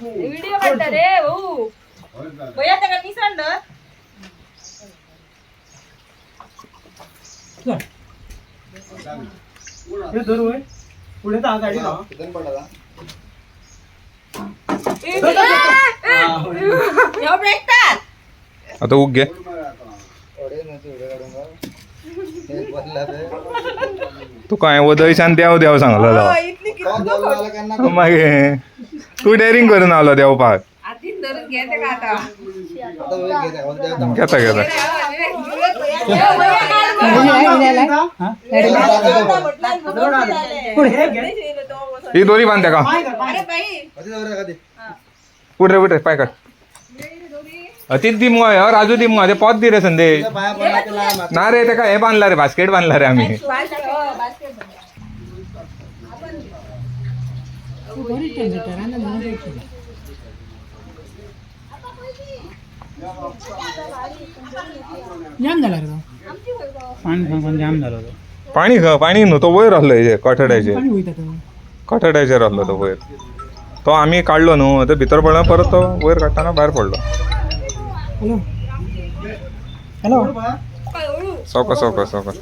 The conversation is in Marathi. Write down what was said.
व्हिडिओ काढता रे भाऊ भैया त्या निसंड पुढे गाडी आता उग घे तू काय वदयशान द्याव द्याव सांगला मागे तू डेअरिंग करून आलो देव पाक घेता घेता ही दोरी बांधते का कुठे कुठे पाय काढ तीच दिमगा आहे राजू दिमगा ते पॉत दि रे संदेश ना रे ते काय हे बांधला रे बास्केट बांधला रे आम्ही पाणी पाणी नव्हतं वयर राहिलं कठड्याचे राहिलो तो वयर तो आम्ही काढलो न्हू तर भितर पडला परत तो वयर काढताना बाहेर पडलो हॅलो सावकाश सावकाश सावकाश